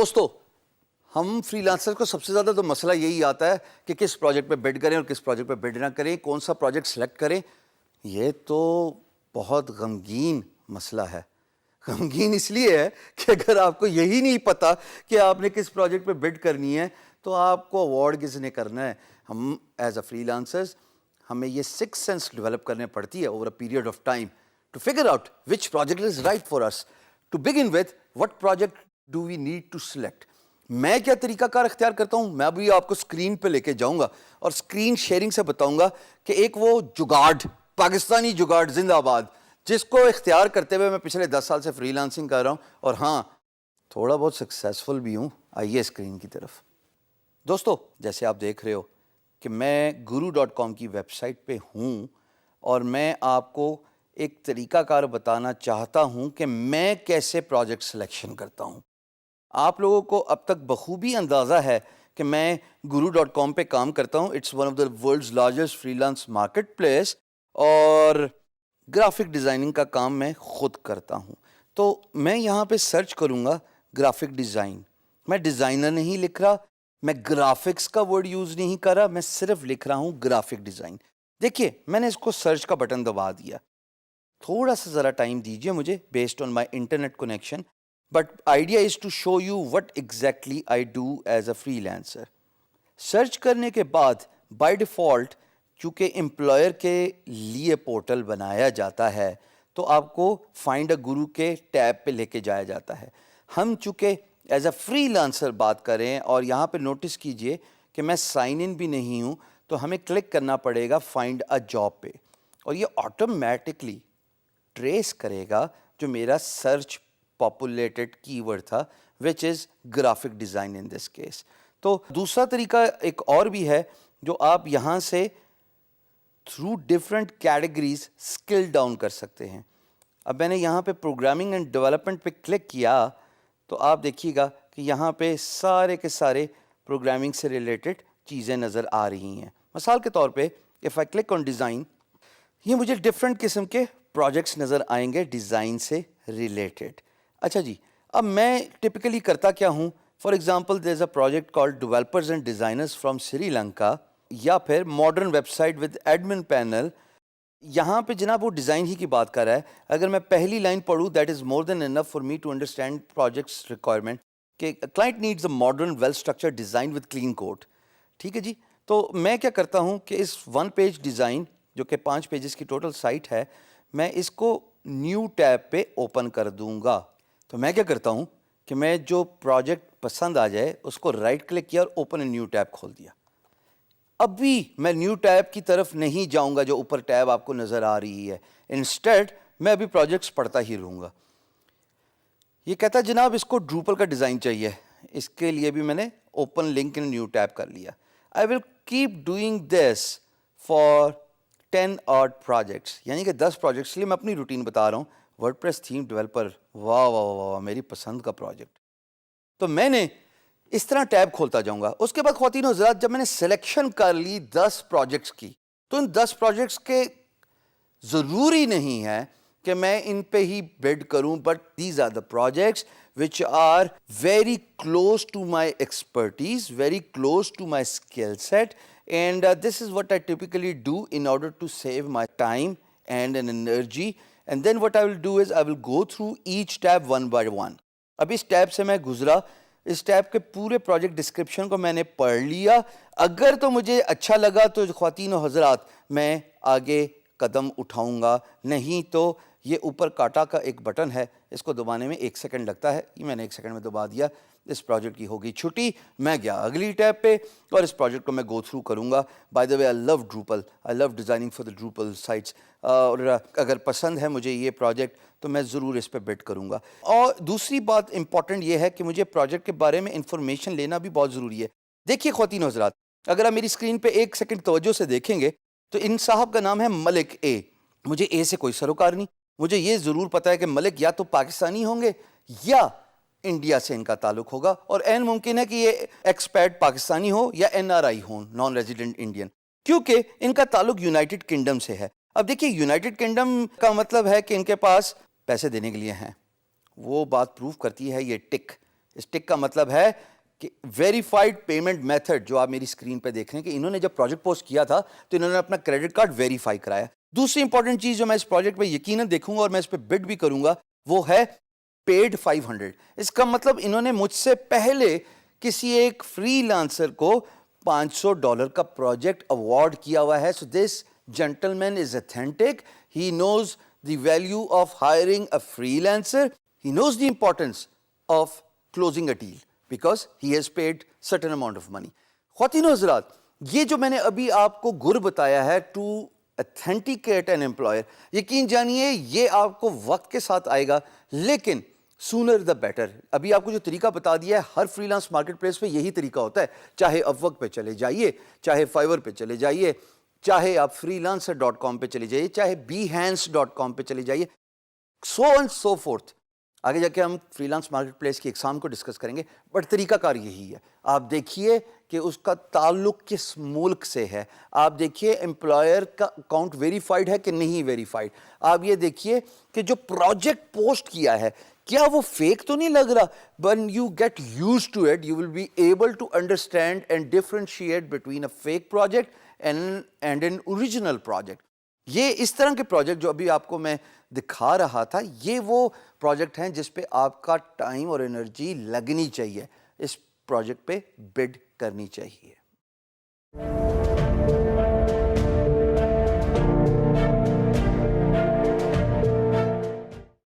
دوستو ہم free lancer کو سب سے زیادہ تو مسئلہ یہی آتا ہے کہ کس پروجیکٹ پہ بڈ کریں اور کس پروجیکٹ پہ بڈ نہ کریں، کون سا پروجیکٹ سلیکٹ کریں. یہ تو بہت غمگین مسئلہ ہے. غمگین اس لیے ہے کہ اگر آپ کو یہی نہیں پتا کہ آپ نے کس پروجیکٹ پہ بڈ کرنی ہے تو آپ کو اوارڈ کس نے کرنا ہے. ہم ایز اے فری لانسرز ہمیں یہ سکس سینس ڈیولپ کرنے پڑتی ہے over a period of time to figure out which project is right for us. To begin with what project do we need to select. میں کیا طریقہ کار اختیار کرتا ہوں، میں ابھی آپ کو اسکرین پہ لے کے جاؤں گا اور اسکرین شیئرنگ سے بتاؤں گا کہ ایک وہ جگاڑ، پاکستانی جگاڑ زندہ آباد، جس کو اختیار کرتے ہوئے میں پچھلے 10 سال سے فری لانسنگ کر رہا ہوں اور ہاں تھوڑا بہت سکسیزفل بھی ہوں. آئیے اسکرین کی طرف. دوستو جیسے آپ دیکھ رہے ہو کہ میں guru.com کی ویب سائٹ پہ ہوں اور میں آپ کو ایک طریقہ کار بتانا چاہتا ہوں کہ میں کیسے پروجیکٹ سلیکشن کرتا ہوں. آپ لوگوں کو اب تک بخوبی اندازہ ہے کہ میں guru.com پہ کام کرتا ہوں. It's one of the world's largest freelance marketplace اور گرافک ڈیزائننگ کا کام میں خود کرتا ہوں. تو میں یہاں پہ سرچ کروں گا گرافک ڈیزائن. میں ڈیزائنر نہیں لکھ رہا، میں گرافکس کا ورڈ یوز نہیں کر رہا، میں صرف لکھ رہا ہوں گرافک ڈیزائن. دیکھیے میں نے اس کو سرچ کا بٹن دبا دیا. تھوڑا سا ذرا ٹائم دیجیے مجھے based on my internet connection. But idea is to show you what exactly I do as a freelancer. Search کرنے کے بعد بائی ڈیفالٹ چونکہ امپلائر کے لیے پورٹل بنایا جاتا ہے تو آپ کو فائنڈ اے گرو کے ٹیب پہ لے کے جایا جاتا ہے. ہم چونکہ ایز اے فری لانسر بات کریں اور یہاں پہ نوٹس کیجئے کہ میں سائن ان بھی نہیں ہوں تو ہمیں کلک کرنا پڑے گا فائنڈ اے جاب پہ اور یہ آٹومیٹکلی ٹریس کرے گا جو میرا سرچ پاپولیٹڈ کی ورڈ تھا which is graphic design in this case. تو دوسرا طریقہ ایک اور بھی ہے جو آپ یہاں سے through different categories skill down کر سکتے ہیں. اب میں نے یہاں پہ پروگرامنگ اینڈ ڈیولپمنٹ پہ کلک کیا تو آپ دیکھیے گا کہ یہاں پہ سارے کے سارے پروگرامنگ سے ریلیٹڈ چیزیں نظر آ رہی ہیں. مثال کے طور پہ if I click on design, یہ مجھے ڈفرینٹ قسم کے پروجیکٹس نظر آئیں گے ڈیزائن سے ریلیٹڈ. اچھا جی، اب میں ٹپکلی کرتا کیا ہوں، for example there is a project called developers and designers from Sri Lanka یا پھر modern website with admin panel. یہاں پہ جناب وہ ڈیزائن ہی کی بات کر رہا ہے. اگر میں پہلی لائن پڑھوں that is more than enough for me to understand project's requirement کہ client needs a modern well structure design with clean code. ٹھیک ہے جی، تو میں کیا کرتا ہوں کہ اس 1 پیج ڈیزائن جو کہ 5 پیجز کی ٹوٹل سائٹ ہے، میں اس کو نیو ٹیب پہ اوپن کر دوں گا. تو میں کیا کرتا ہوں کہ میں جو پروجیکٹ پسند آ جائے اس کو رائٹ کلک کیا اور اوپن اے نیو ٹیب کھول دیا. ابھی میں نیو ٹیب کی طرف نہیں جاؤں گا جو اوپر ٹیب آپ کو نظر آ رہی ہے. انسٹیڈ میں ابھی پروجیکٹس پڑھتا ہی رہوں گا. یہ کہتا ہے جناب اس کو ڈروپل کا ڈیزائن چاہیے، اس کے لیے بھی میں نے open link in new tab کر لیا. I will keep doing this for 10 odd projects، یعنی کہ 10 پروجیکٹس. لیے میں اپنی روٹین بتا رہا ہوں. ورڈ پریس تھیم ڈیولپر، واہ واہ واہ میری پسند کا پروجیکٹ. تو میں نے اس طرح ٹیب کھولتا جاؤں گا. اس کے بعد خواتین و حضرات جب میں نے سلیکشن کر لی 10 پروجیکٹس کی تو ان 10 پروجیکٹس کے ضروری نہیں ہے کہ میں ان پہ ہی بڈ کروں، but these are the projects which are very close to my expertise, very close to my skill set, and this is what I typically do in order to save my time and an energy. And then what I will do is I will go through each tab one by one. اب اس tab سے میں گزرا، اس tab کے پورے project description کو میں نے پڑھ لیا. اگر تو مجھے اچھا لگا تو خواتین و حضرات میں آگے قدم اٹھاؤں گا، نہیں تو یہ اوپر کاٹا کا ایک بٹن ہے، اس کو دبانے میں 1 سیکنڈ لگتا ہے. یہ میں نے 1 سیکنڈ میں دبا دیا. اس پروجیکٹ کی ہوگی چھٹی. میں گیا اگلی ٹیب پہ اور اس پروجیکٹ کو میں گو تھرو کروں گا. By the way I love Drupal, I love designing for the Drupal sites. اور اگر پسند ہے مجھے یہ پروجیکٹ تو میں ضرور اس پہ بڈ کروں گا. اور دوسری بات امپورٹنٹ یہ ہے کہ مجھے پروجیکٹ کے بارے میں انفارمیشن لینا بھی بہت ضروری ہے. دیکھیے خواتین و حضرات، اگر آپ میری اسکرین پہ 1 سیکنڈ توجہ سے دیکھیں گے تو ان صاحب کا نام ہے ملک اے. مجھے اے سے کوئی سروکار نہیں. مجھے یہ ضرور پتا ہے کہ ملک یا تو پاکستانی ہوں گے یا انڈیا سے ان کا تعلق ہوگا، اور عین ممکن ہے کہ یہ ایکسپیٹ پاکستانی ہو یا NRI ہوں، نان ریزیڈنٹ انڈین، کیونکہ ان کا تعلق یونائٹڈ کنگڈم سے ہے. اب دیکھیے یونائٹڈ کنگڈم کا مطلب ہے کہ ان کے پاس پیسے دینے کے لیے ہیں. وہ بات پروف کرتی ہے یہ ٹک اس ٹک کا مطلب ہے کہ ویریفائڈ پیمنٹ میتھڈ جو آپ میری اسکرین پہ دیکھ رہے ہیں کہ انہوں نے جب پروجیکٹ پوسٹ کیا تھا تو انہوں نے اپنا کریڈٹ کارڈ ویریفائی کرایا. دوسری امپورٹنٹ چیز جو میں اس پروجیکٹ پہ یقیناً دیکھوں گا اور میں اس پہ بڈ بھی کروں گا وہ ہے پیڈ 500. اس کا مطلب انہوں نے مجھ سے پہلے کسی ایک فری لانسر کو $500 کا پروجیکٹ اوارڈ کیا ہوا ہے. سو دس gentleman is authentic. He nose the value of hiring a free lancer. He nose the importance of closing a deal because he has paid certain amount of money. خواتین و حضرات, یہ جو میں نے ابھی آپ کو گر بتایا ہے ٹو authenticate an employer, یقین جانیے یہ آپ کو وقت کے ساتھ آئے گا, لیکن سونر دا بیٹر. ابھی آپ کو جو طریقہ بتا دیا ہے ہر فری لانس مارکیٹ پلیس پہ یہی طریقہ ہوتا ہے. چاہے اپورک پہ چلے جائیے, چاہے فائور پہ چلے جائیے, چاہے آپ freelancer.com پہ چلے جائیے, چاہے behance.com پہ چلے جائیے, so and so forth. آگے جا کے ہم فری لانس مارکیٹ پلیس کی اقسام کو ڈسکس کریں گے, بٹ طریقہ کار یہی ہے. آپ دیکھیے کہ اس کا تعلق کس ملک سے ہے, آپ دیکھیے امپلائر کا اکاؤنٹ ویریفائڈ ہے کہ نہیں ویریفائڈ, آپ یہ دیکھیے کہ جو پروجیکٹ پوسٹ کیا ہے کیا وہ فیک تو نہیں لگ رہا. when you get used to it you will be able to understand and differentiate between a fake project and an original project. یہ اس طرح کے پروجیکٹ جو ابھی آپ کو میں دکھا رہا تھا یہ وہ پروجیکٹ ہیں جس پہ آپ کا ٹائم اور انرجی لگنی چاہیے, اس پروجیکٹ پہ بڈ کرنی چاہیے.